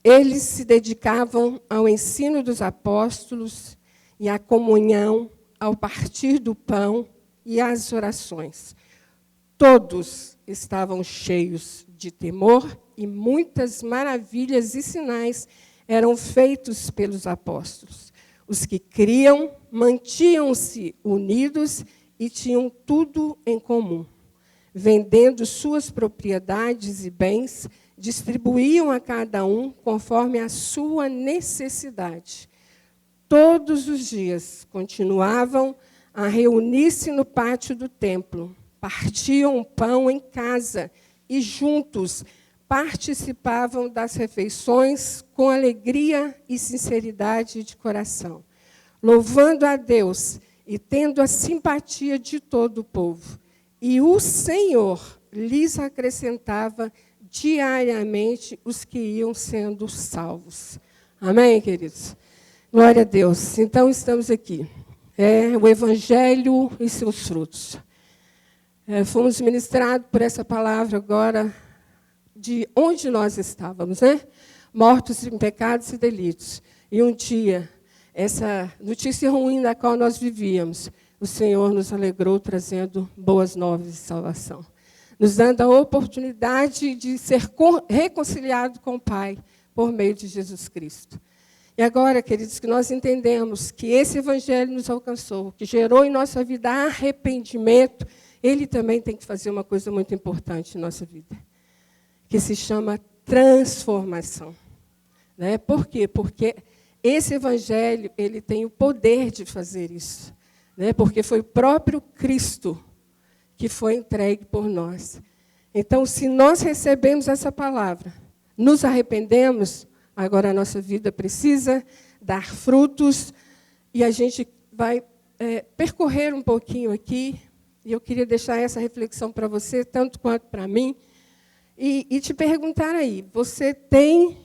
Eles se dedicavam ao ensino dos apóstolos e à comunhão, ao partir do pão e às orações. Todos estavam cheios de temor e muitas maravilhas e sinais eram feitos pelos apóstolos. Os que criam mantinham-se unidos e tinham tudo em comum. Vendendo suas propriedades e bens, distribuíam a cada um conforme a sua necessidade. Todos os dias continuavam a reunir-se no pátio do templo, partiam o pão em casa e juntos participavam das refeições com alegria e sinceridade de coração, louvando a Deus e tendo a simpatia de todo o povo. E o Senhor lhes acrescentava diariamente os que iam sendo salvos. Amém, queridos? Glória a Deus. Então, estamos aqui. O Evangelho e seus frutos. Fomos ministrados por essa palavra agora de onde nós estávamos, né? Mortos em pecados e delitos. E um dia, essa notícia ruim na qual nós vivíamos, o Senhor nos alegrou trazendo boas novas de salvação, nos dando a oportunidade de ser reconciliado com o Pai por meio de Jesus Cristo. E agora, queridos, que nós entendemos que esse Evangelho nos alcançou, que gerou em nossa vida arrependimento, ele também tem que fazer uma coisa muito importante em nossa vida, que se chama transformação. Né? Por quê? Porque esse Evangelho ele tem o poder de fazer isso. Né? Porque foi o próprio Cristo que foi entregue por nós. Então, se nós recebemos essa palavra, nos arrependemos, agora a nossa vida precisa dar frutos, e a gente vai percorrer um pouquinho aqui, e eu queria deixar essa reflexão para você, tanto quanto para mim, e te perguntar aí, você tem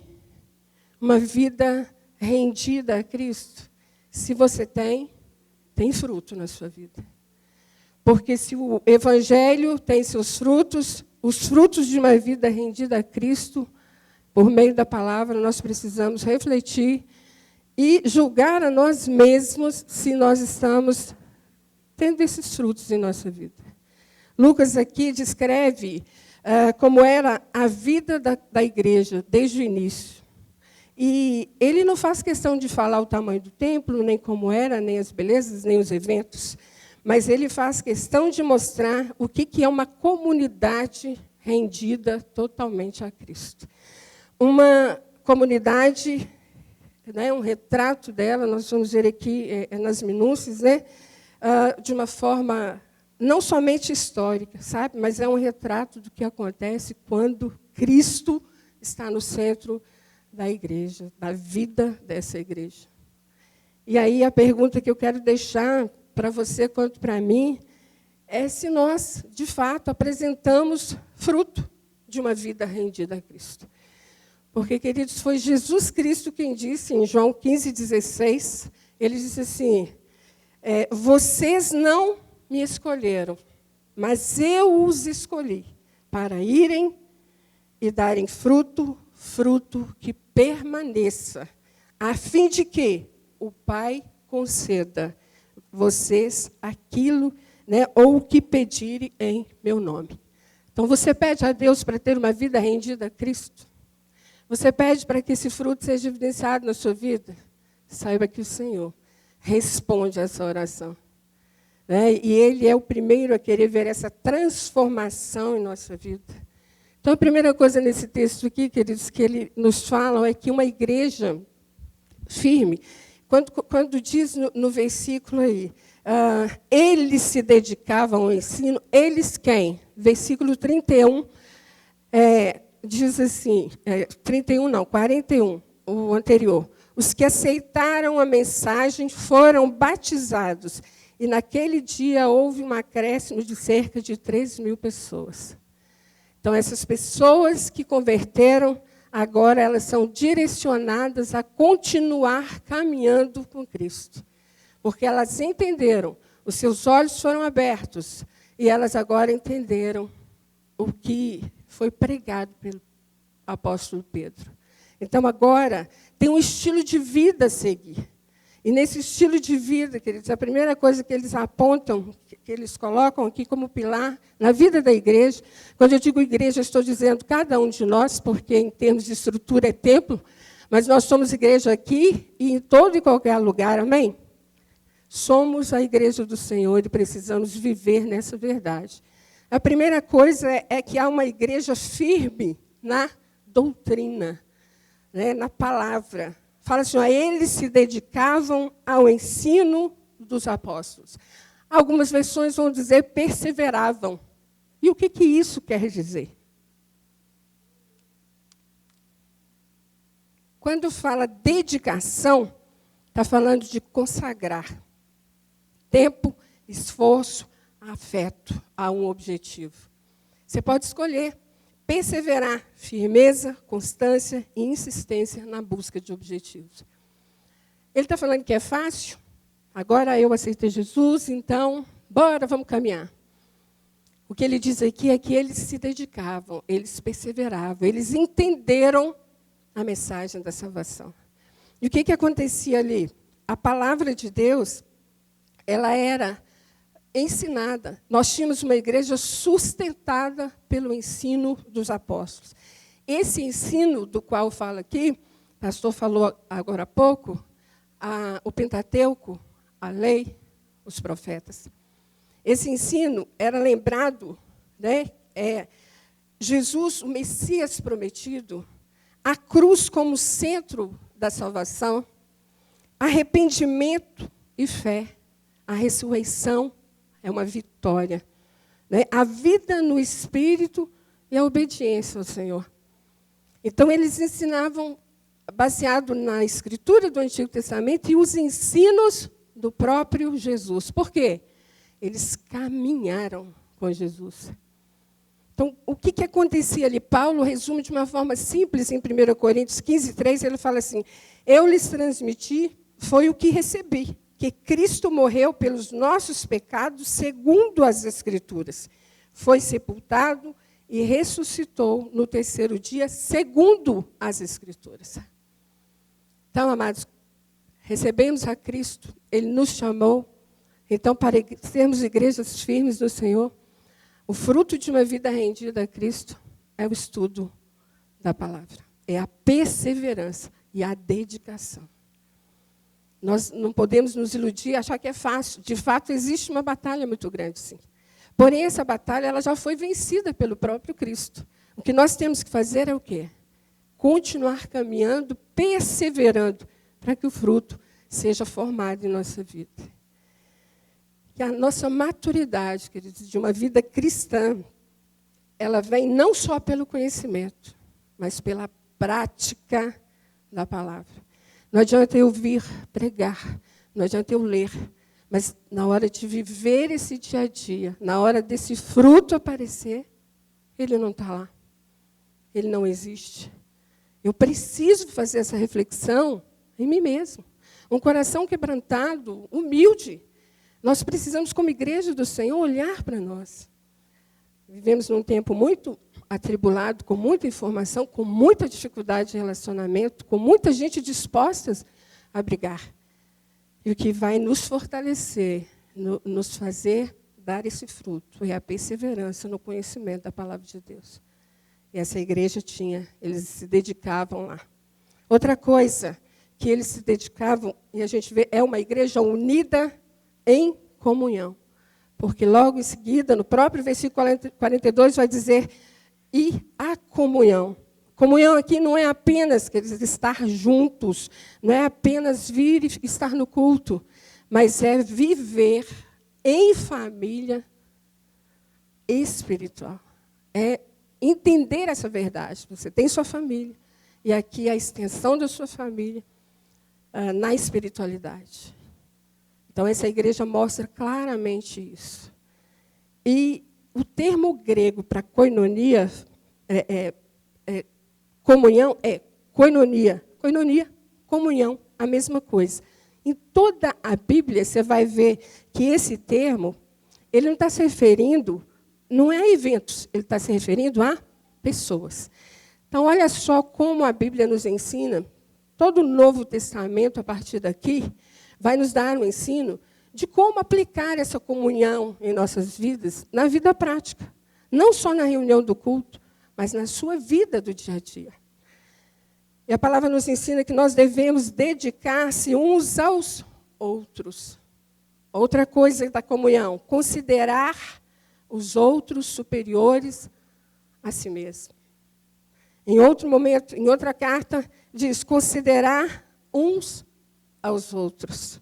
uma vida rendida a Cristo? Se você tem fruto na sua vida. Porque se o Evangelho tem seus frutos, os frutos de uma vida rendida a Cristo, por meio da palavra, nós precisamos refletir e julgar a nós mesmos se nós estamos tendo esses frutos em nossa vida. Lucas aqui descreve como era a vida da igreja desde o início. E ele não faz questão de falar o tamanho do templo, nem como era, nem as belezas, nem os eventos, mas ele faz questão de mostrar o que é uma comunidade rendida totalmente a Cristo. Uma comunidade, né, um retrato dela, nós vamos ver aqui nas minúcias, né, de uma forma não somente histórica, sabe, mas é um retrato do que acontece quando Cristo está no centro da igreja, da vida dessa igreja. E aí a pergunta que eu quero deixar para você quanto para mim é se nós, de fato, apresentamos fruto de uma vida rendida a Cristo. Porque, queridos, foi Jesus Cristo quem disse em João 15,16, ele disse assim, vocês não me escolheram, mas eu os escolhi para irem e darem fruto que permaneça, a fim de que o Pai conceda vocês aquilo, né, ou o que pedirem em meu nome. Então, você pede a Deus para ter uma vida rendida a Cristo? Você pede para que esse fruto seja evidenciado na sua vida? Saiba que o Senhor responde a essa oração. Né? E Ele é o primeiro a querer ver essa transformação em nossa vida. Então, a primeira coisa nesse texto aqui, queridos, que ele nos fala é que uma igreja firme, quando diz no versículo aí, eles se dedicavam ao ensino, eles quem? Versículo 31, diz assim, 31 não, 41, o anterior. Os que aceitaram a mensagem foram batizados, e naquele dia houve um acréscimo de cerca de 3.000 pessoas. Então, essas pessoas que converteram, agora elas são direcionadas a continuar caminhando com Cristo. Porque elas entenderam, os seus olhos foram abertos, e elas agora entenderam o que foi pregado pelo apóstolo Pedro. Então, agora, tem um estilo de vida a seguir. E nesse estilo de vida, queridos, a primeira coisa que eles apontam, que eles colocam aqui como pilar na vida da igreja, quando eu digo igreja, eu estou dizendo cada um de nós, porque em termos de estrutura é templo, mas nós somos igreja aqui e em todo e qualquer lugar, amém? Somos a igreja do Senhor e precisamos viver nessa verdade. A primeira coisa é que há uma igreja firme na doutrina, né, na palavra. Fala assim, eles se dedicavam ao ensino dos apóstolos. Algumas versões vão dizer perseveravam. E o que isso quer dizer? Quando fala dedicação, está falando de consagrar tempo, esforço, afeto a um objetivo. Você pode escolher perseverar, firmeza, constância e insistência na busca de objetivos. Ele está falando que é fácil? Agora eu aceitei Jesus, então, bora, vamos caminhar. O que ele diz aqui é que eles se dedicavam, eles perseveravam, eles entenderam a mensagem da salvação. E o que acontecia ali? A palavra de Deus, ela era ensinada. Nós tínhamos uma igreja sustentada pelo ensino dos apóstolos. Esse ensino do qual fala aqui, o pastor falou agora há pouco, o Pentateuco, a lei, os profetas. Esse ensino era lembrado, né? Jesus, o Messias prometido, a cruz como centro da salvação, arrependimento e fé, a ressurreição é uma vitória, né? A vida no Espírito e a obediência ao Senhor. Então, eles ensinavam baseado na Escritura do Antigo Testamento e os ensinos do próprio Jesus. Por quê? Eles caminharam com Jesus. Então, o que acontecia ali? Paulo resume de uma forma simples em 1 Coríntios 15, 3, ele fala assim, eu lhes transmiti, foi o que recebi, que Cristo morreu pelos nossos pecados, segundo as Escrituras. Foi sepultado e ressuscitou no terceiro dia, segundo as Escrituras. Então, amados, recebemos a Cristo, Ele nos chamou. Então, para sermos igrejas firmes no Senhor, o fruto de uma vida rendida a Cristo é o estudo da palavra. É a perseverança e a dedicação. Nós não podemos nos iludir e achar que é fácil. De fato, existe uma batalha muito grande, sim. Porém, essa batalha ela já foi vencida pelo próprio Cristo. O que nós temos que fazer é o quê? Continuar caminhando, perseverando, para que o fruto seja formado em nossa vida. Que a nossa maturidade, queridos, de uma vida cristã, ela vem não só pelo conhecimento, mas pela prática da palavra. Não adianta eu vir pregar, não adianta eu ler, mas na hora de viver esse dia a dia, na hora desse fruto aparecer, ele não está lá. Ele não existe. Eu preciso fazer essa reflexão em mim mesmo. Um coração quebrantado, humilde. Nós precisamos, como igreja do Senhor, olhar para nós. Vivemos num tempo muito atribulado, com muita informação, com muita dificuldade de relacionamento, com muita gente disposta a brigar. E o que vai nos fortalecer, nos fazer dar esse fruto, é a perseverança no conhecimento da palavra de Deus. E essa igreja tinha, eles se dedicavam lá. Outra coisa que eles se dedicavam, e a gente vê, é uma igreja unida em comunhão. Porque logo em seguida, no próprio versículo 42, vai dizer, e a comunhão. Comunhão aqui não é apenas estar juntos, não é apenas vir e estar no culto, mas é viver em família espiritual. É entender essa verdade. Você tem sua família, e aqui a extensão da sua família na espiritualidade. Então, essa igreja mostra claramente isso. E o termo grego para koinonia, comunhão, é koinonia. Koinonia, comunhão, a mesma coisa. Em toda a Bíblia, você vai ver que esse termo, ele não está se referindo, não é a eventos, ele está se referindo a pessoas. Então, olha só como a Bíblia nos ensina. Todo o Novo Testamento, a partir daqui, vai nos dar um ensino de como aplicar essa comunhão em nossas vidas, na vida prática. Não só na reunião do culto, mas na sua vida do dia a dia. E a palavra nos ensina que nós devemos dedicar-se uns aos outros. Outra coisa da comunhão, considerar os outros superiores a si mesmo. Em outro momento, em outra carta, diz considerar uns aos outros.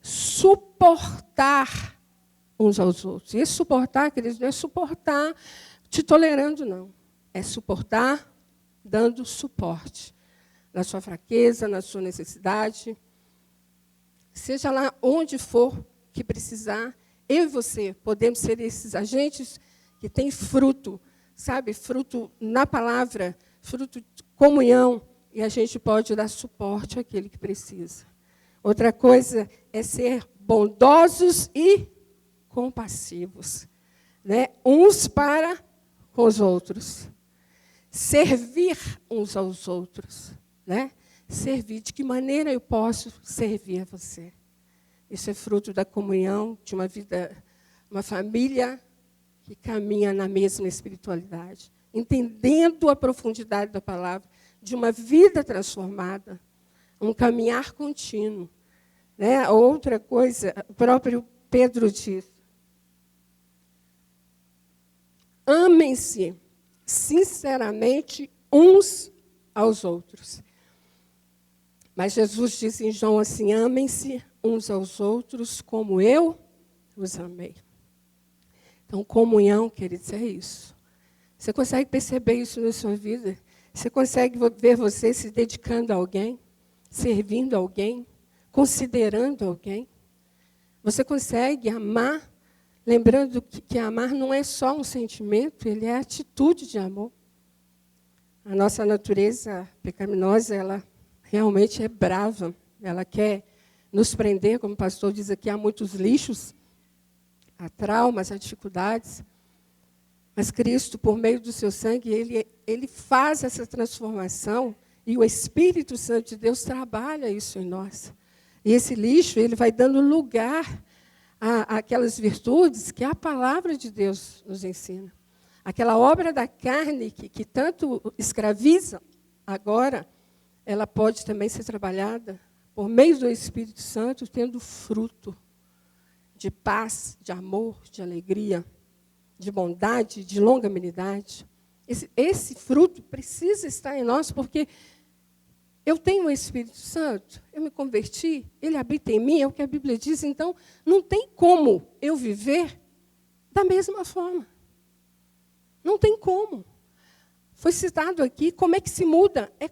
Suportar uns aos outros. E esse suportar, queridos, não é suportar te tolerando, não. É suportar dando suporte. Na sua fraqueza, na sua necessidade. Seja lá onde for que precisar, eu e você podemos ser esses agentes que têm fruto, sabe? Fruto na palavra, fruto de comunhão, e a gente pode dar suporte àquele que precisa. Outra coisa é ser bondosos e compassivos, né? Uns para com os outros. Servir uns aos outros, né? Servir. De que maneira eu posso servir a você? Isso é fruto da comunhão, de uma vida, uma família que caminha na mesma espiritualidade, entendendo a profundidade da palavra, de uma vida transformada, um caminhar contínuo. Né? Outra coisa, o próprio Pedro diz, amem-se sinceramente uns aos outros. Mas Jesus disse em João assim, amem-se uns aos outros como eu os amei. Então, comunhão, queridos, é isso. Você consegue perceber isso na sua vida? Você consegue ver você se dedicando a alguém, servindo a alguém, considerando alguém? Você consegue amar, lembrando que amar não é só um sentimento, ele é atitude de amor. A nossa natureza pecaminosa, ela realmente é brava. Ela quer nos prender, como o pastor diz aqui, há muitos lixos, há traumas, há dificuldades. Mas Cristo, por meio do seu sangue, ele faz essa transformação e o Espírito Santo de Deus trabalha isso em nós. E esse lixo, ele vai dando lugar àquelas virtudes que a palavra de Deus nos ensina. Aquela obra da carne que tanto escraviza, agora, ela pode também ser trabalhada por meio do Espírito Santo, tendo fruto de paz, de amor, de alegria, de bondade, de longanimidade. Esse fruto precisa estar em nós, porque eu tenho o Espírito Santo, eu me converti, ele habita em mim, é o que a Bíblia diz, então não tem como eu viver da mesma forma. Não tem como. Foi citado aqui, como é que se muda? É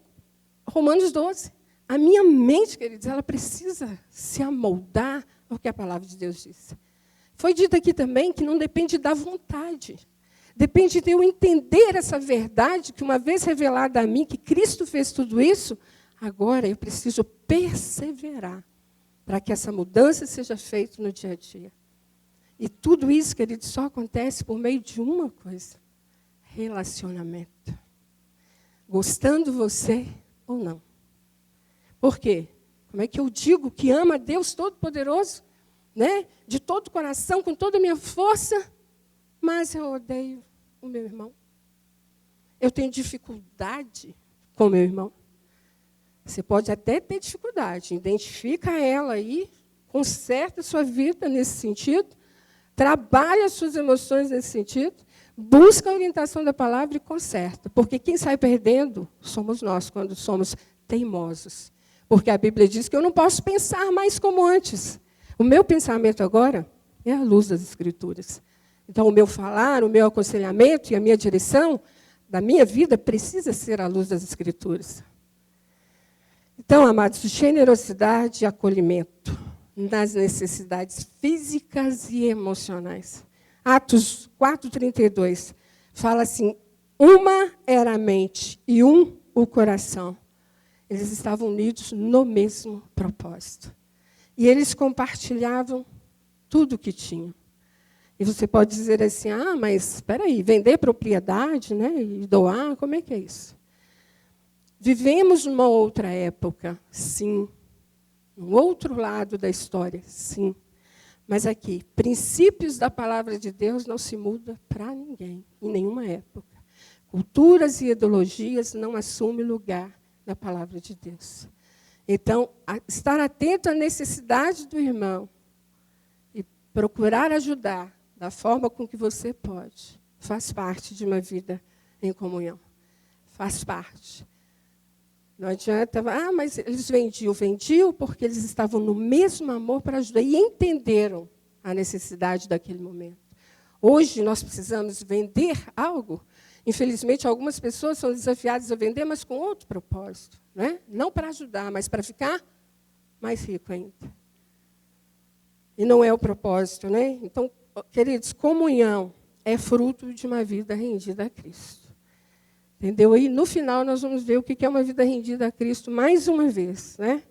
Romanos 12. A minha mente, queridos, ela precisa se amoldar ao que a palavra de Deus diz. Foi dito aqui também que não depende da vontade. Depende de eu entender essa verdade, que uma vez revelada a mim, que Cristo fez tudo isso, agora eu preciso perseverar para que essa mudança seja feita no dia a dia. E tudo isso, queridos, só acontece por meio de uma coisa: relacionamento. Gostando você ou não. Por quê? Como é que eu digo que ama a Deus Todo-Poderoso, né? De todo o coração, com toda a minha força, mas eu odeio o meu irmão? Eu tenho dificuldade com o meu irmão? Você pode até ter dificuldade, identifica ela aí, conserta a sua vida nesse sentido, trabalha as suas emoções nesse sentido, busca a orientação da palavra e conserta. Porque quem sai perdendo somos nós, quando somos teimosos. Porque a Bíblia diz que eu não posso pensar mais como antes. O meu pensamento agora é a luz das Escrituras. Então, o meu falar, o meu aconselhamento e a minha direção da minha vida precisa ser a luz das Escrituras. Então, amados, generosidade e acolhimento nas necessidades físicas e emocionais. Atos 4:32 fala assim, uma era a mente e um o coração. Eles estavam unidos no mesmo propósito. E eles compartilhavam tudo o que tinham. E você pode dizer assim, mas espera aí, vender propriedade, né, e doar, como é que é isso? Vivemos numa outra época, sim. Um outro lado da história, sim. Mas aqui, princípios da palavra de Deus não se muda para ninguém, em nenhuma época. Culturas e ideologias não assumem lugar na palavra de Deus. Então, estar atento à necessidade do irmão e procurar ajudar da forma com que você pode, faz parte de uma vida em comunhão. Faz parte. Não adianta, mas eles vendiam porque eles estavam no mesmo amor para ajudar e entenderam a necessidade daquele momento. Hoje nós precisamos vender algo. Infelizmente, algumas pessoas são desafiadas a vender, mas com outro propósito, né? Não para ajudar, mas para ficar mais rico ainda. E não é o propósito, né? Então, queridos, comunhão é fruto de uma vida rendida a Cristo. Entendeu? E no final nós vamos ver o que é uma vida rendida a Cristo mais uma vez, né?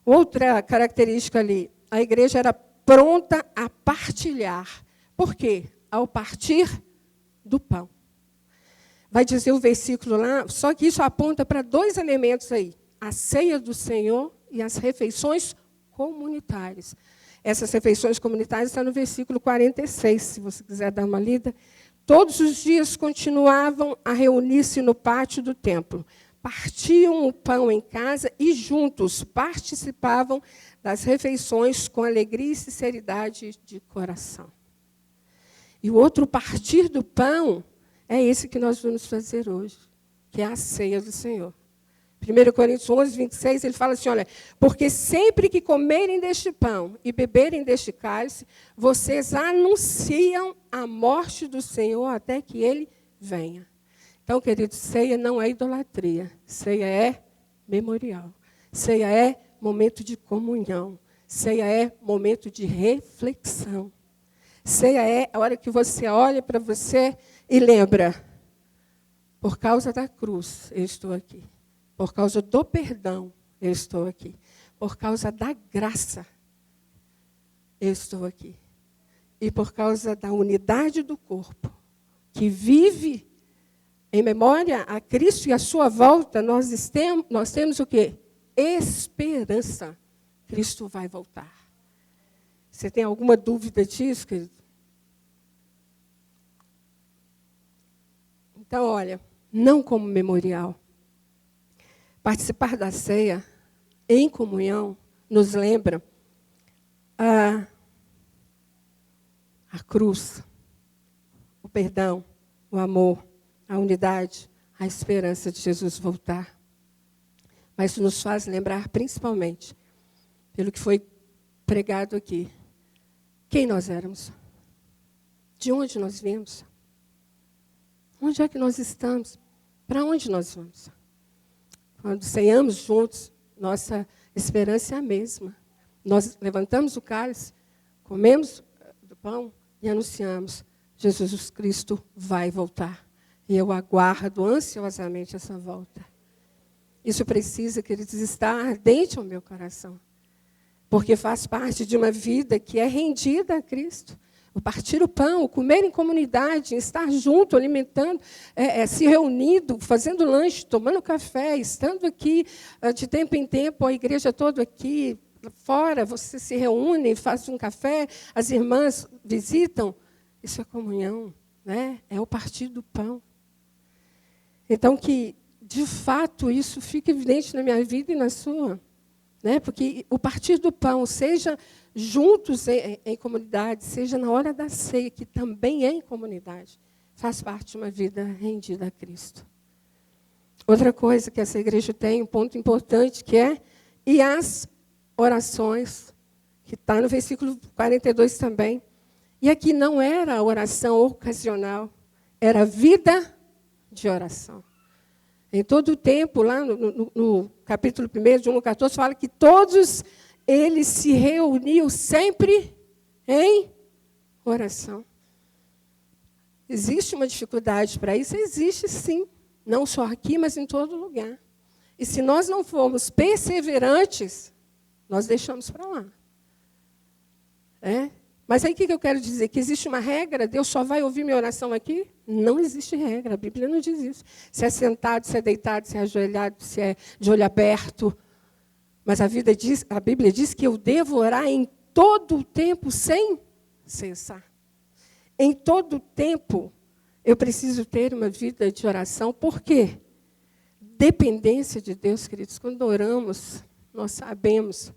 Outra característica ali, a igreja era pronta a partilhar. Por quê? Ao partir do pão. Vai dizer o versículo lá, só que isso aponta para dois elementos aí: a ceia do Senhor e as refeições comunitárias. Essas refeições comunitárias estão no versículo 46, se você quiser dar uma lida. Todos os dias continuavam a reunir-se no pátio do templo. Partiam o pão em casa e juntos participavam das refeições com alegria e sinceridade de coração. E o outro partir do pão é esse que nós vamos fazer hoje, que é a ceia do Senhor. 1 Coríntios 11, 26, ele fala assim, olha, porque sempre que comerem deste pão e beberem deste cálice, vocês anunciam a morte do Senhor até que ele venha. Então, queridos, ceia não é idolatria, ceia é memorial, ceia é momento de comunhão, ceia é momento de reflexão. Ceia é a hora que você olha para você e lembra, por causa da cruz, eu estou aqui. Por causa do perdão, eu estou aqui. Por causa da graça, eu estou aqui. E por causa da unidade do corpo, que vive em memória a Cristo e a sua volta, nós temos o quê? Esperança. Cristo vai voltar. Você tem alguma dúvida disso, querido? Então, olha, não como memorial. Participar da ceia em comunhão nos lembra a cruz, o perdão, o amor, a unidade, a esperança de Jesus voltar. Mas nos faz lembrar, principalmente, pelo que foi pregado aqui, quem nós éramos, de onde nós viemos, onde é que nós estamos, para onde nós vamos. Quando ceiamos juntos, nossa esperança é a mesma. Nós levantamos o cálice, comemos do pão e anunciamos, Jesus Cristo vai voltar. E eu aguardo ansiosamente essa volta. Isso precisa, queridos, estar ardente ao meu coração. Porque faz parte de uma vida que é rendida a Cristo. O partir o pão, o comer em comunidade, estar junto, alimentando, se reunindo, fazendo lanche, tomando café, estando aqui de tempo em tempo, a igreja toda aqui, fora, você se reúne, faz um café, as irmãs visitam. Isso é comunhão, né? É o partir do pão. Então, que, de fato, isso fique evidente na minha vida e na sua. Né? Porque o partir do pão, seja juntos em comunidade, seja na hora da ceia, que também é em comunidade, faz parte de uma vida rendida a Cristo. Outra coisa que essa igreja tem, um ponto importante, que é, e as orações, que está no versículo 42 também. E aqui não era oração ocasional, era vida de oração. Em todo o tempo, lá no capítulo 1, de 1 a 14, fala que todos eles se reuniam sempre em oração. Existe uma dificuldade para isso? Existe, sim. Não só aqui, mas em todo lugar. E se nós não formos perseverantes, nós deixamos para lá. Mas aí o que eu quero dizer? Que existe uma regra? Deus só vai ouvir minha oração aqui? Não existe regra, a Bíblia não diz isso. Se é sentado, se é deitado, se é ajoelhado, se é de olho aberto. Mas a Bíblia diz que eu devo orar em todo o tempo sem cessar. Em todo o tempo eu preciso ter uma vida de oração. Por quê? Dependência de Deus, queridos. Quando oramos, nós sabemos,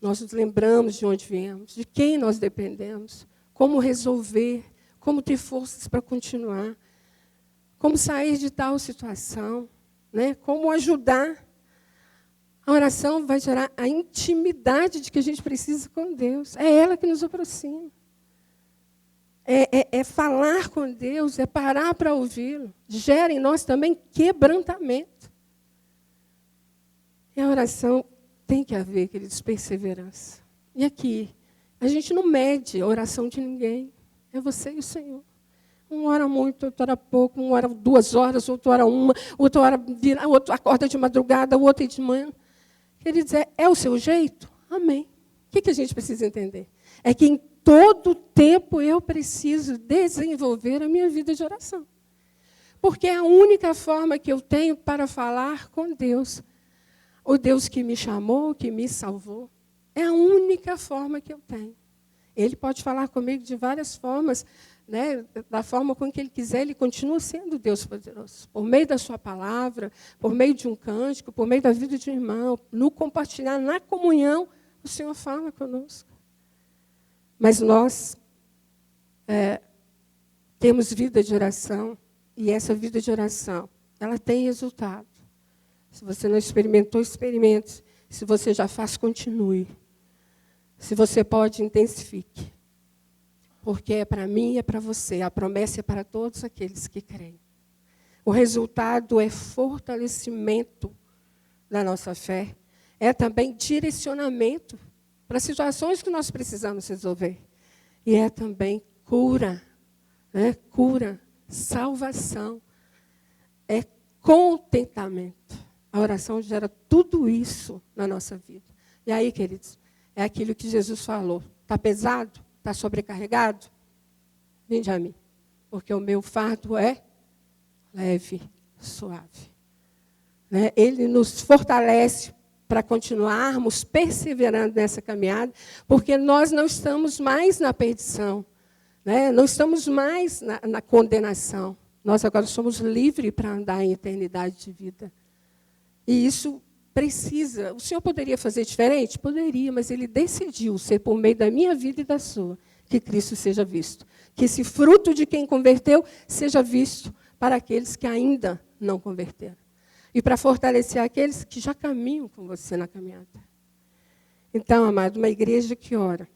nós nos lembramos de onde viemos, de quem nós dependemos, como resolver, como ter forças para continuar, como sair de tal situação, né? Como ajudar. A oração vai gerar a intimidade de que a gente precisa com Deus. É ela que nos aproxima. É falar com Deus, é parar para ouvi-lo. Gera em nós também quebrantamento. E a oração tem que haver, queridos, perseverança. E aqui, a gente não mede a oração de ninguém. É você e o Senhor. Um ora muito, outro ora pouco, um ora 2 horas, outro ora 1, outro ora vira, outro acorda de madrugada, o outro de manhã. Queridos, é o seu jeito? Amém. O que a gente precisa entender? É que em todo tempo eu preciso desenvolver a minha vida de oração. Porque é a única forma que eu tenho para falar com Deus. O Deus que me chamou, que me salvou. É a única forma que eu tenho. Ele pode falar comigo de várias formas, né? Da forma com que Ele quiser, Ele continua sendo Deus poderoso. Por meio da sua palavra, por meio de um cântico, por meio da vida de um irmão, no compartilhar, na comunhão, o Senhor fala conosco. Mas nós temos vida de oração, e essa vida de oração, ela tem resultado. Se você não experimentou, experimente. Se você já faz, continue. Se você pode, intensifique. Porque é para mim e é para você. A promessa é para todos aqueles que creem. O resultado é fortalecimento da nossa fé. É também direcionamento para situações que nós precisamos resolver. E é também cura. Né? Cura, salvação. É contentamento. A oração gera tudo isso na nossa vida. E aí, queridos, é aquilo que Jesus falou. Está pesado? Está sobrecarregado? Vinde a mim. Porque o meu fardo é leve, suave. Né? Ele nos fortalece para continuarmos perseverando nessa caminhada, porque nós não estamos mais na perdição. Né? Não estamos mais na condenação. Nós agora somos livres para andar em eternidade de vida. E isso precisa. O Senhor poderia fazer diferente? Poderia, mas Ele decidiu ser por meio da minha vida e da sua, que Cristo seja visto. Que esse fruto de quem converteu seja visto para aqueles que ainda não converteram. E para fortalecer aqueles que já caminham com você na caminhada. Então, amado, uma igreja que ora,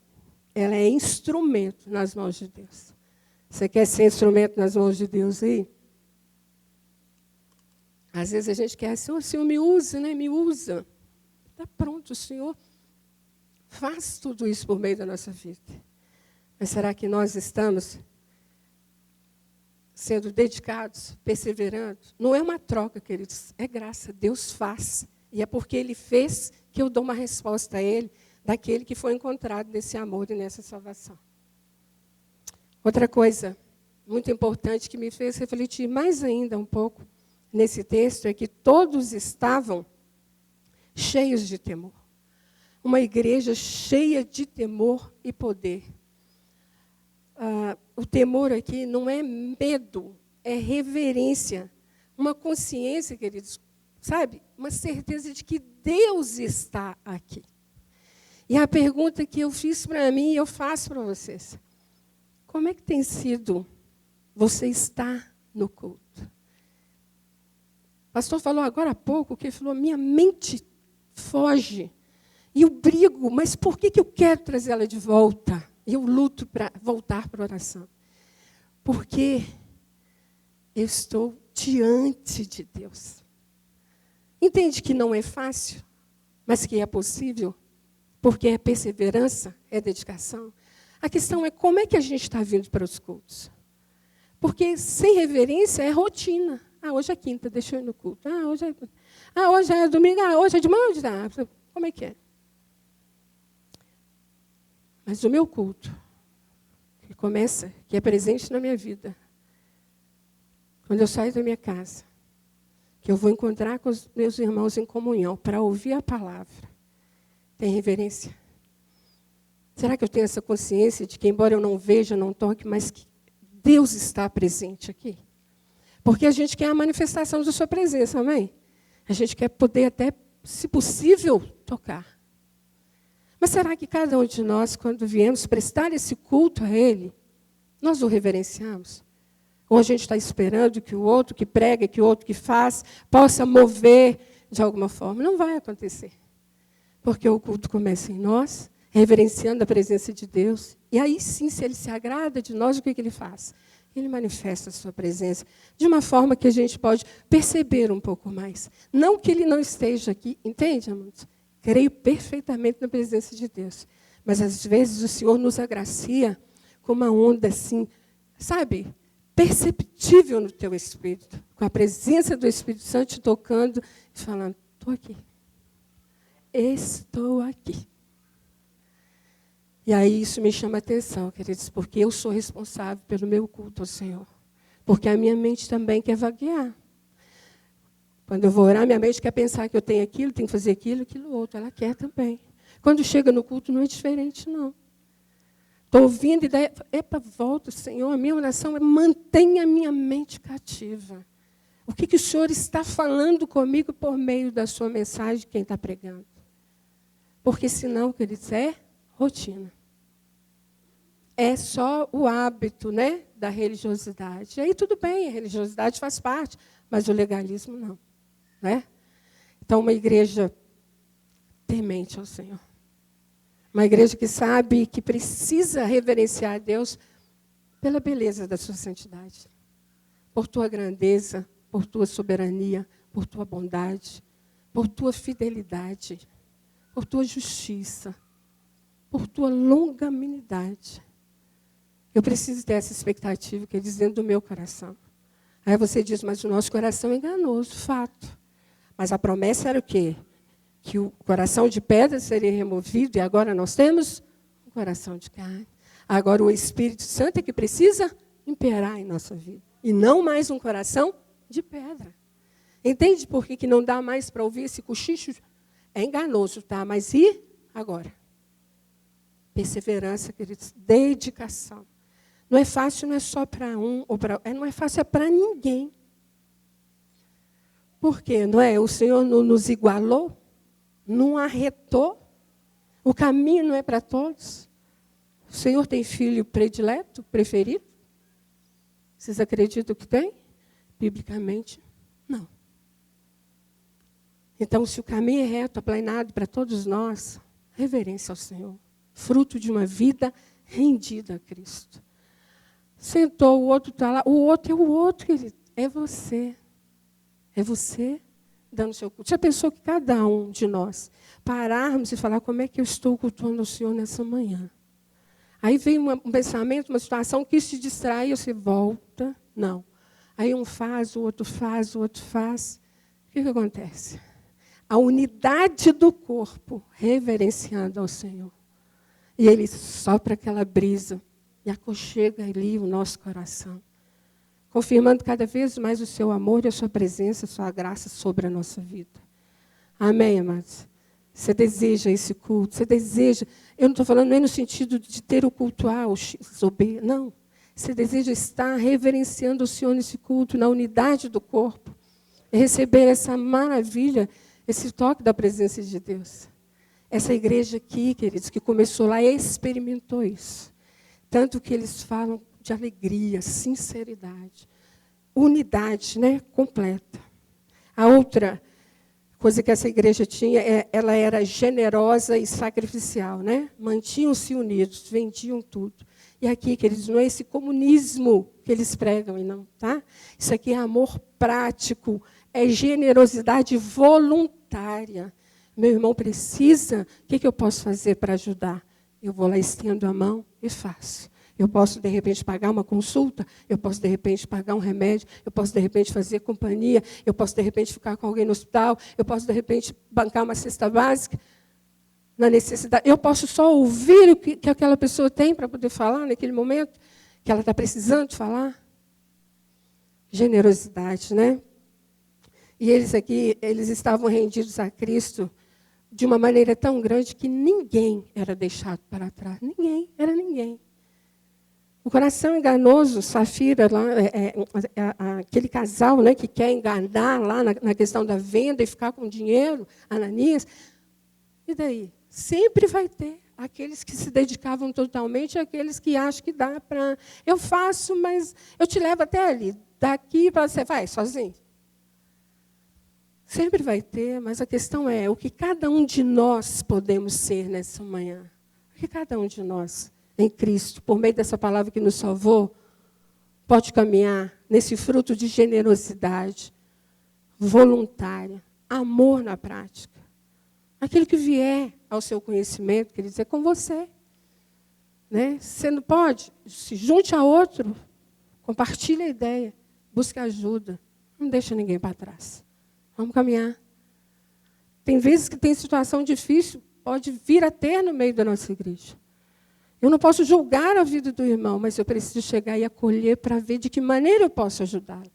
ela é instrumento nas mãos de Deus. Você quer ser instrumento nas mãos de Deus aí? Às vezes a gente quer assim, o Senhor me usa, né? Me usa. Está pronto, o Senhor faz tudo isso por meio da nossa vida. Mas será que nós estamos sendo dedicados, perseverando? Não é uma troca, queridos, é graça. Deus faz. E é porque Ele fez que eu dou uma resposta a Ele, daquele que foi encontrado nesse amor e nessa salvação. Outra coisa muito importante que me fez refletir mais ainda um pouco nesse texto é que todos estavam cheios de temor. Uma igreja cheia de temor e poder. O temor aqui não é medo, é reverência. Uma consciência, queridos, sabe? Uma certeza de que Deus está aqui. E a pergunta que eu fiz para mim e eu faço para vocês. Como é que tem sido você estar no culto? O pastor falou agora há pouco, que ele falou, minha mente foge. E eu brigo, mas por que eu quero trazer ela de volta? Eu luto para voltar para a oração. Porque eu estou diante de Deus. Entende que não é fácil, mas que é possível? Porque é perseverança, é dedicação. A questão é como é que a gente está vindo para os cultos. Porque sem reverência é rotina. Hoje é quinta, deixa eu ir no culto. Hoje é domingo, hoje é de manhã, como é que é? Mas o meu culto, que é presente na minha vida, quando eu saio da minha casa, que eu vou encontrar com os meus irmãos em comunhão para ouvir a palavra, tem reverência? Será que eu tenho essa consciência de que, embora eu não veja, não toque, mas que Deus está presente aqui? Porque a gente quer a manifestação da sua presença, amém? A gente quer poder até, se possível, tocar. Mas será que cada um de nós, quando viemos prestar esse culto a Ele, nós o reverenciamos? Ou a gente está esperando que o outro que prega, que o outro que faz, possa mover de alguma forma? Não vai acontecer. Porque o culto começa em nós, reverenciando a presença de Deus. E aí sim, se Ele se agrada de nós, o que Ele faz? Ele manifesta a sua presença de uma forma que a gente pode perceber um pouco mais. Não que Ele não esteja aqui, entende, amados? Creio perfeitamente na presença de Deus. Mas, às vezes, o Senhor nos agracia com uma onda assim, sabe, perceptível no teu espírito, com a presença do Espírito Santo te tocando e falando, estou aqui. Estou aqui. E aí isso me chama a atenção, queridos, porque eu sou responsável pelo meu culto ao Senhor. Porque a minha mente também quer vaguear. Quando eu vou orar, minha mente quer pensar que eu tenho aquilo, tenho que fazer aquilo, aquilo outro. Ela quer também. Quando chega no culto, não é diferente, não. Estou ouvindo e daí, volta, Senhor, a minha oração é mantenha a minha mente cativa. O que o Senhor está falando comigo por meio da sua mensagem, quem está pregando? Porque senão, queridos, é rotina. É só o hábito, né, da religiosidade. E aí tudo bem, a religiosidade faz parte, mas o legalismo não. Né? Então, uma igreja temente ao Senhor. Uma igreja que sabe que precisa reverenciar a Deus pela beleza da sua santidade. Por tua grandeza, por tua soberania, por tua bondade, por tua fidelidade, por tua justiça, por tua longanimidade. Eu preciso ter essa expectativa que é dentro do meu coração. Aí você diz, mas o nosso coração é enganoso, fato. Mas a promessa era o quê? Que o coração de pedra seria removido e agora nós temos um coração de carne. Agora o Espírito Santo é que precisa imperar em nossa vida. E não mais um coração de pedra. Entende por que não dá mais para ouvir esse cochicho? É enganoso, tá? Mas e agora? Perseverança, queridos, dedicação. Não é fácil, não é só para um, ou para, não é fácil, é para ninguém. Por quê? Não é? O Senhor não nos igualou, não arretou. O caminho não é para todos. O Senhor tem filho predileto, preferido? Vocês acreditam que tem? Biblicamente, não. Então, se o caminho é reto, aplanado para todos nós, reverência ao Senhor. Fruto de uma vida rendida a Cristo. Sentou, o outro está lá. O outro é o outro, querido. É você. É você dando seu culto. Já pensou que cada um de nós pararmos e falar como é que eu estou cultuando o Senhor nessa manhã? Aí vem um pensamento, uma situação que te distrai, você volta. Não. Aí um faz, o outro faz, o outro faz. O que acontece? A unidade do corpo reverenciando ao Senhor. E Ele sopra aquela brisa e aconchega ali o nosso coração. Confirmando cada vez mais o seu amor e a sua presença, a sua graça sobre a nossa vida. Amém, amados? Você deseja esse culto, você deseja... Eu não estou falando nem no sentido de ter o culto A, o X ou B, não. Você deseja estar reverenciando o Senhor nesse culto, na unidade do corpo. E receber essa maravilha, esse toque da presença de Deus. Essa igreja aqui, queridos, que começou lá, experimentou isso. Tanto que eles falam de alegria, sinceridade, unidade, né, completa. A outra coisa que essa igreja tinha, ela era generosa e sacrificial, né? Mantinham-se unidos, vendiam tudo. E aqui, queridos, não é esse comunismo que eles pregam, não, tá? Isso aqui é amor prático, é generosidade voluntária. Meu irmão precisa, o que eu posso fazer para ajudar? Eu vou lá, estendo a mão e faço. Eu posso, de repente, pagar uma consulta, eu posso, de repente, pagar um remédio, eu posso, de repente, fazer companhia, eu posso, de repente, ficar com alguém no hospital, eu posso, de repente, bancar uma cesta básica. na necessidade. Eu posso só ouvir o que aquela pessoa tem para poder falar naquele momento que ela está precisando de falar. Generosidade, né? E eles aqui, eles estavam rendidos a Cristo de uma maneira tão grande que ninguém era deixado para trás. Ninguém, era ninguém. O coração enganoso, Safira, lá, aquele casal, né, que quer enganar lá na questão da venda e ficar com dinheiro, Ananias. E daí? Sempre vai ter aqueles que se dedicavam totalmente e aqueles que acham que dá para... Eu faço, mas eu te levo até ali. Daqui para você vai sozinho. Sempre vai ter, mas a questão é o que cada um de nós podemos ser nessa manhã. O que cada um de nós, em Cristo, por meio dessa palavra que nos salvou, pode caminhar nesse fruto de generosidade voluntária, amor na prática. Aquilo que vier ao seu conhecimento, quer dizer, com você. Né? Você não pode, se junte a outro, compartilhe a ideia, busque ajuda, não deixa ninguém para trás. Vamos caminhar. Tem vezes que tem situação difícil, pode vir a ter no meio da nossa igreja. Eu não posso julgar a vida do irmão, mas eu preciso chegar e acolher para ver de que maneira eu posso ajudá-lo.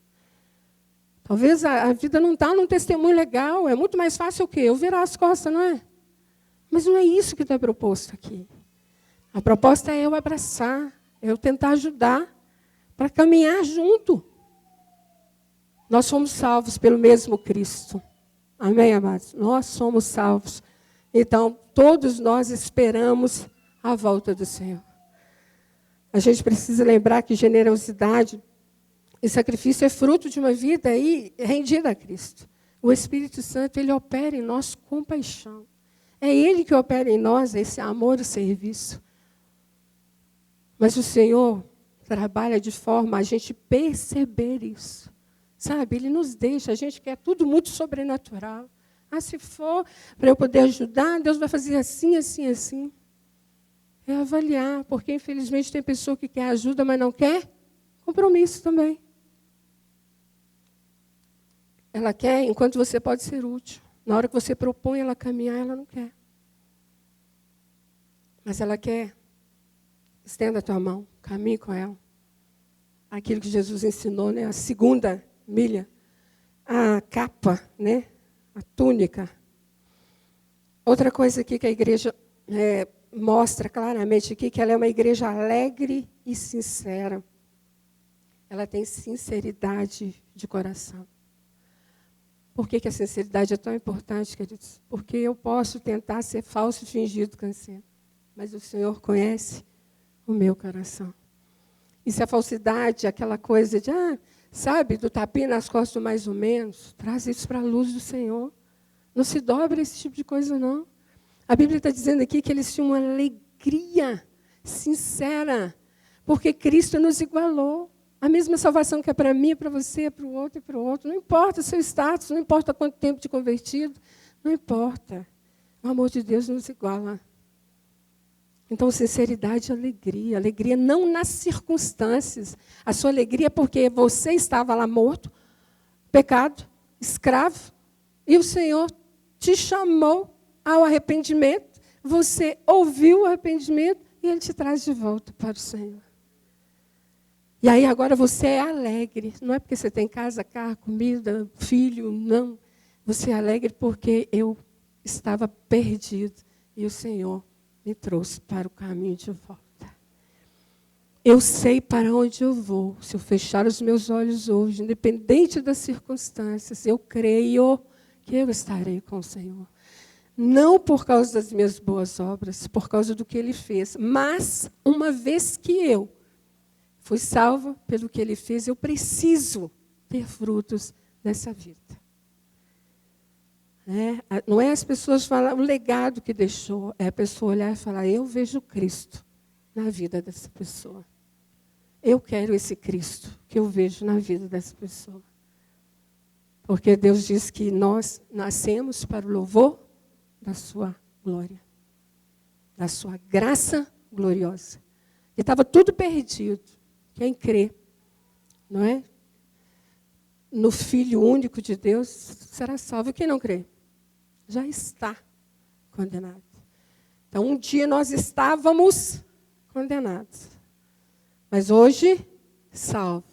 Talvez a vida não está num testemunho legal, é muito mais fácil o quê? Eu virar as costas, não é? Mas não é isso que está proposto aqui. A proposta é eu abraçar, é eu tentar ajudar para caminhar junto. Nós somos salvos pelo mesmo Cristo. Amém, amados? Nós somos salvos. Então, todos nós esperamos a volta do Senhor. A gente precisa lembrar que generosidade e sacrifício é fruto de uma vida aí rendida a Cristo. O Espírito Santo, ele opera em nós com paixão. É Ele que opera em nós esse amor e serviço. Mas o Senhor trabalha de forma a gente perceber isso. Sabe, Ele nos deixa, a gente quer tudo muito sobrenatural. Ah, se for para eu poder ajudar, Deus vai fazer assim, assim, assim. É avaliar, porque infelizmente tem pessoa que quer ajuda, mas não quer compromisso também. Ela quer enquanto você pode ser útil. Na hora que você propõe ela caminhar, ela não quer. Mas ela quer. Estenda a tua mão, caminhe com ela. Aquilo que Jesus ensinou, né? A segunda milha, a capa, né? A túnica. Outra coisa aqui que a igreja mostra claramente aqui, que ela é uma igreja alegre e sincera. Ela tem sinceridade de coração. Por que a sinceridade é tão importante, queridos? Porque eu posso tentar ser falso e fingido cansado, mas o Senhor conhece o meu coração. E se a falsidade, aquela coisa de, sabe, do tapinha nas costas mais ou menos, traz isso para a luz do Senhor. Não se dobra esse tipo de coisa, não. A Bíblia está dizendo aqui que eles tinham uma alegria sincera, porque Cristo nos igualou. A mesma salvação que é para mim, é para você, é para o outro e para o outro. Não importa o seu status, não importa quanto tempo de convertido, não importa. O amor de Deus nos iguala. Então, sinceridade e alegria. Alegria não nas circunstâncias. A sua alegria é porque você estava lá morto, pecado, escravo, e o Senhor te chamou ao arrependimento, você ouviu o arrependimento e Ele te traz de volta para o Senhor. E aí agora você é alegre. Não é porque você tem casa, carro, comida, filho, não. Você é alegre porque eu estava perdido e o Senhor me trouxe para o caminho de volta. Eu sei para onde eu vou. Se eu fechar os meus olhos hoje, independente das circunstâncias, eu creio que eu estarei com o Senhor. Não por causa das minhas boas obras, por causa do que Ele fez. Mas, uma vez que eu fui salva pelo que Ele fez, eu preciso ter frutos dessa vida. Não é as pessoas falar o legado que deixou, é a pessoa olhar e falar, eu vejo Cristo na vida dessa pessoa. Eu quero esse Cristo que eu vejo na vida dessa pessoa. Porque Deus diz que nós nascemos para o louvor da sua glória, da sua graça gloriosa. E estava tudo perdido. Quem crê, não é? No Filho único de Deus será salvo. Quem não crê, já está condenado. Então, um dia nós estávamos condenados. Mas hoje, salvo.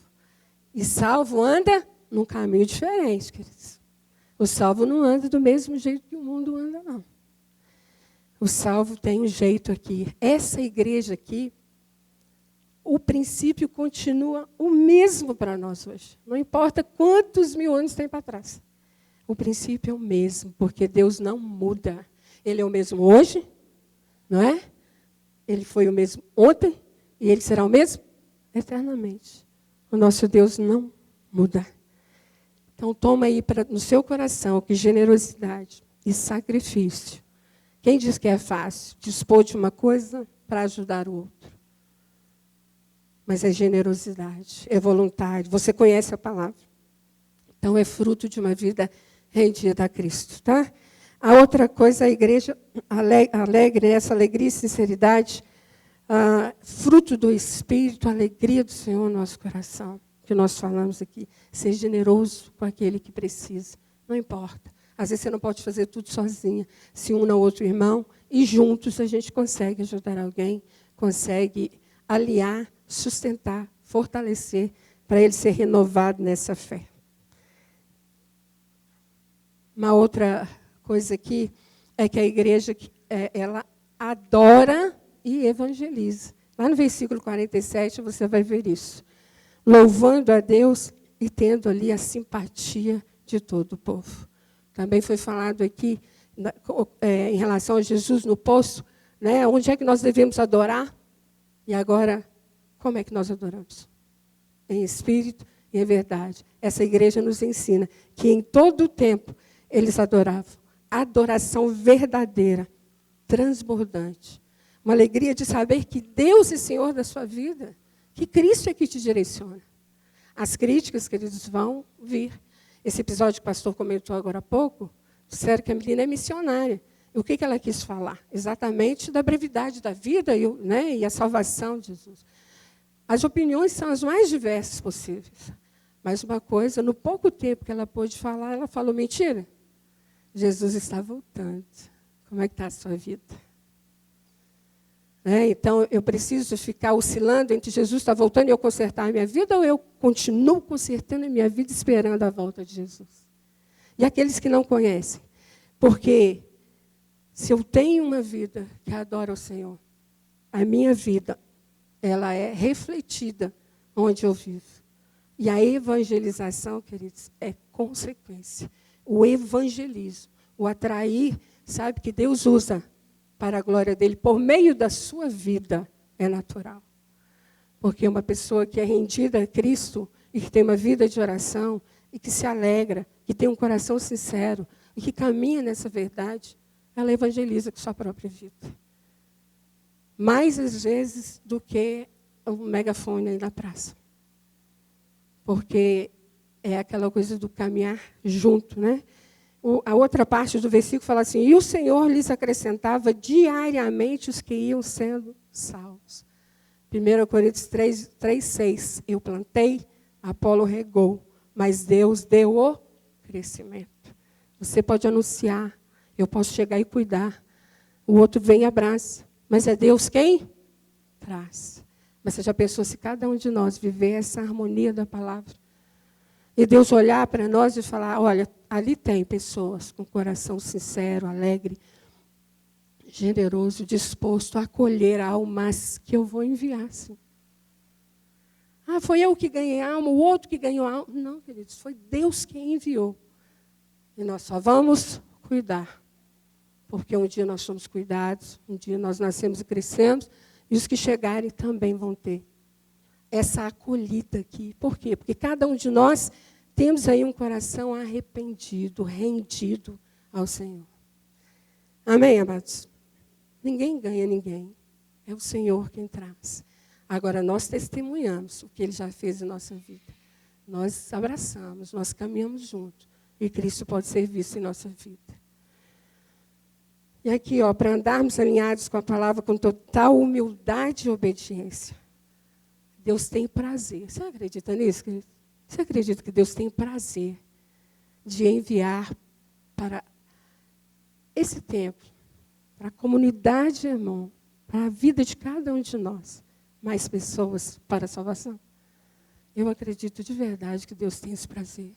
E salvo anda num caminho diferente, queridos. O salvo não anda do mesmo jeito que o mundo anda, não. O salvo tem um jeito aqui. Essa igreja aqui, o princípio continua o mesmo para nós hoje. Não importa quantos mil anos tem para trás. O princípio é o mesmo, porque Deus não muda. Ele é o mesmo hoje, não é? Ele foi o mesmo ontem e ele será o mesmo eternamente. O nosso Deus não muda. Então, toma aí no seu coração que generosidade e sacrifício. Quem diz que é fácil? Dispor de uma coisa para ajudar o outro. Mas é generosidade, é voluntário. Você conhece a palavra. Então, é fruto de uma vida rendida a Cristo, tá? A outra coisa, a igreja alegre, essa alegria e sinceridade, fruto do Espírito, a alegria do Senhor no nosso coração, que nós falamos aqui. Ser generoso com aquele que precisa, não importa. Às vezes você não pode fazer tudo sozinha. Se une ao outro irmão e juntos a gente consegue ajudar alguém, consegue aliar, sustentar, fortalecer, para ele ser renovado nessa fé. Uma outra coisa aqui é que a igreja ela adora e evangeliza. Lá no versículo 47 você vai ver isso. Louvando a Deus e tendo ali a simpatia de todo o povo. Também foi falado aqui em relação a Jesus no poço, né? Onde é que nós devemos adorar? E agora, como é que nós adoramos? Em espírito e em verdade. Essa igreja nos ensina que em todo o tempo eles adoravam. Adoração verdadeira, transbordante. Uma alegria de saber que Deus é Senhor da sua vida, que Cristo é que te direciona. As críticas, queridos, vão vir. Esse episódio que o pastor comentou agora há pouco, disseram que a menina é missionária. E o que ela quis falar? Exatamente da brevidade da vida e a salvação de Jesus. As opiniões são as mais diversas possíveis. Mas uma coisa, no pouco tempo que ela pôde falar, ela falou, mentira. Jesus está voltando. Como é que está a sua vida? Então, eu preciso ficar oscilando entre Jesus está voltando e eu consertar a minha vida, ou eu continuo consertando a minha vida esperando a volta de Jesus? E aqueles que não conhecem? Porque se eu tenho uma vida que adora o Senhor, a minha vida, ela é refletida onde eu vivo. E a evangelização, queridos, é consequência. O evangelismo, o atrair, sabe, que Deus usa para a glória dele, por meio da sua vida, é natural. Porque uma pessoa que é rendida a Cristo e que tem uma vida de oração e que se alegra, que tem um coração sincero e que caminha nessa verdade, ela evangeliza com sua própria vida. Mais às vezes do que o megafone aí na praça. Porque é aquela coisa do caminhar junto, né? A outra parte do versículo fala assim, e o Senhor lhes acrescentava diariamente os que iam sendo salvos. 1 Coríntios 3:6, eu plantei, Apolo regou, mas Deus deu o crescimento. Você pode anunciar, eu posso chegar e cuidar, o outro vem e abraça, mas é Deus quem traz. Mas você já pensou se cada um de nós viver essa harmonia da palavra? E Deus olhar para nós e falar, olha, ali tem pessoas com coração sincero, alegre, generoso, disposto a acolher almas que eu vou enviar, sim. Ah, foi eu que ganhei alma, o outro que ganhou alma. Não, queridos, foi Deus quem enviou. E nós só vamos cuidar. Porque um dia nós somos cuidados, um dia nós nascemos e crescemos, e os que chegarem também vão ter essa acolhida aqui. Por quê? Porque cada um de nós temos aí um coração arrependido, rendido ao Senhor. Amém, amados? Ninguém ganha ninguém. É o Senhor quem traz. Agora, nós testemunhamos o que Ele já fez em nossa vida. Nós abraçamos, nós caminhamos juntos. E Cristo pode ser visto em nossa vida. E aqui, para andarmos alinhados com a palavra com total humildade e obediência. Deus tem prazer. Você acredita nisso, querido? Você acredita que Deus tem prazer de enviar para esse tempo para a comunidade, irmão, para a vida de cada um de nós, mais pessoas para a salvação. Eu acredito de verdade que Deus tem esse prazer.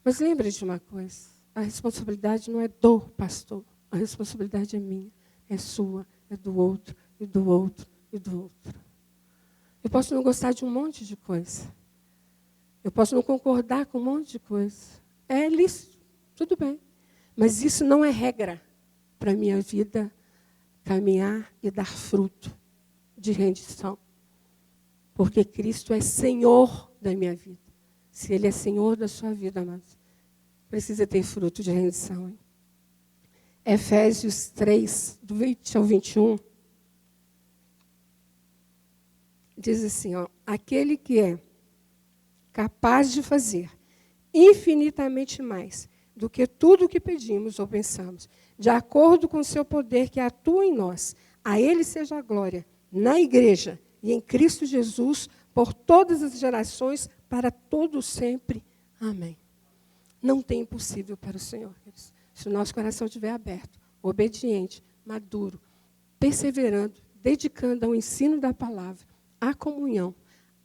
Mas lembre de uma coisa, a responsabilidade não é do pastor, a responsabilidade é minha, é sua, é do outro, e do outro, e do outro. Eu posso não gostar de um monte de coisa. Eu posso não concordar com um monte de coisa. É lícito, tudo bem. Mas isso não é regra para a minha vida caminhar e dar fruto de rendição. Porque Cristo é Senhor da minha vida. Se Ele é Senhor da sua vida, amados, precisa ter fruto de rendição. Hein? Efésios 3, do 20 ao 21, diz assim, ó, aquele que é capaz de fazer infinitamente mais do que tudo o que pedimos ou pensamos, de acordo com o seu poder que atua em nós. A Ele seja a glória na igreja e em Cristo Jesus por todas as gerações, para todo sempre. Amém. Não tem impossível para o Senhor. Se o nosso coração estiver aberto, obediente, maduro, perseverando, dedicando ao ensino da palavra, à comunhão,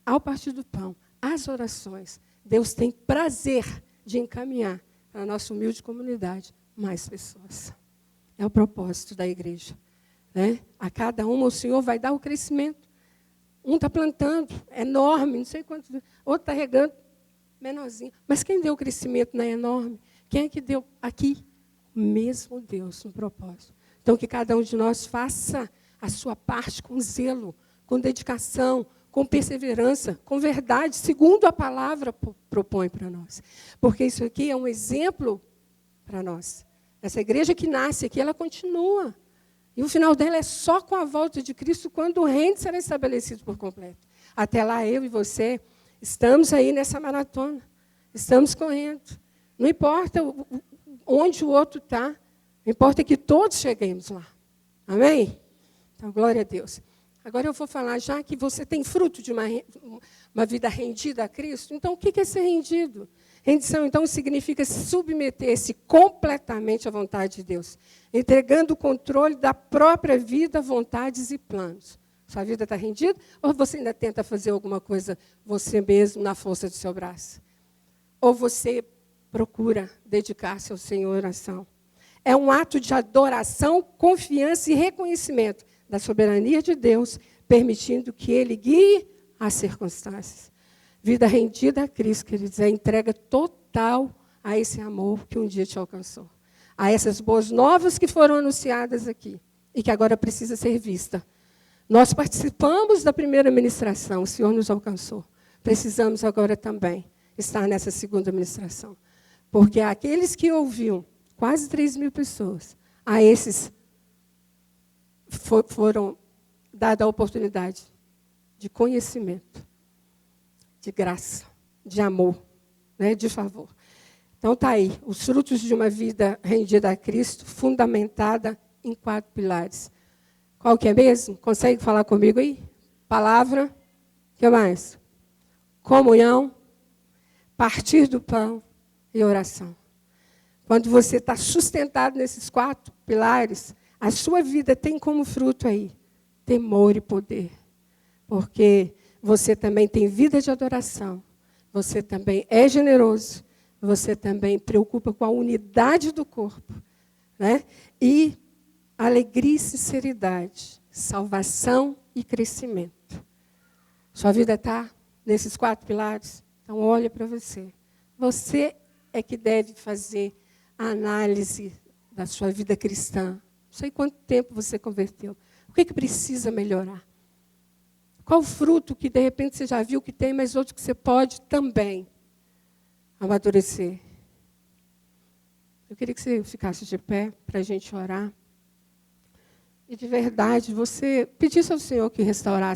ao partir do pão, às orações, Deus tem prazer de encaminhar para a nossa humilde comunidade mais pessoas. É o propósito da igreja. Né? A cada uma o Senhor vai dar o crescimento. Um está plantando, enorme, não sei quanto, outro está regando, menorzinho. Mas quem deu o crescimento não é enorme? Quem é que deu aqui? O mesmo Deus no propósito. Então, que cada um de nós faça a sua parte com zelo, com dedicação, com perseverança, com verdade, segundo a palavra propõe para nós. Porque isso aqui é um exemplo para nós. Essa igreja que nasce aqui, ela continua. E o final dela é só com a volta de Cristo, quando o reino será estabelecido por completo. Até lá, eu e você estamos aí nessa maratona. Estamos correndo. Não importa onde o outro está, importa que todos cheguemos lá. Amém? Então, glória a Deus. Agora eu vou falar, já que você tem fruto de uma vida rendida a Cristo, então o que é ser rendido? Rendição, então, significa submeter-se completamente à vontade de Deus, entregando o controle da própria vida, vontades e planos. Sua vida está rendida? Ou você ainda tenta fazer alguma coisa você mesmo na força do seu braço? Ou você procura dedicar-se ao Senhor em oração? É um ato de adoração, confiança e reconhecimento da soberania de Deus, permitindo que Ele guie as circunstâncias. Vida rendida a Cristo, queridos, é a entrega total a esse amor que um dia te alcançou. A essas boas novas que foram anunciadas aqui e que agora precisa ser vista. Nós participamos da primeira ministração, o Senhor nos alcançou. Precisamos agora também estar nessa segunda ministração. Porque aqueles que ouviam, quase 3.000 pessoas, a esses foram dada a oportunidade de conhecimento, de graça, de amor, né, de favor. Então está aí, os frutos de uma vida rendida a Cristo, fundamentada em 4 pilares. Qual que é mesmo? Consegue falar comigo aí? Palavra, o que mais? Comunhão, partir do pão e oração. Quando você está sustentado nesses 4 pilares, a sua vida tem como fruto aí temor e poder. Porque você também tem vida de adoração. Você também é generoso. Você também preocupa com a unidade do corpo. Né? E alegria e sinceridade. Salvação e crescimento. Sua vida está nesses 4 pilares? Então, olha para você. Você é que deve fazer a análise da sua vida cristã. Não sei quanto tempo você converteu. O que precisa melhorar? Qual fruto que, de repente, você já viu que tem, mas outro que você pode também amadurecer? Eu queria que você ficasse de pé para a gente orar. E, de verdade, você pedisse ao Senhor que restaurasse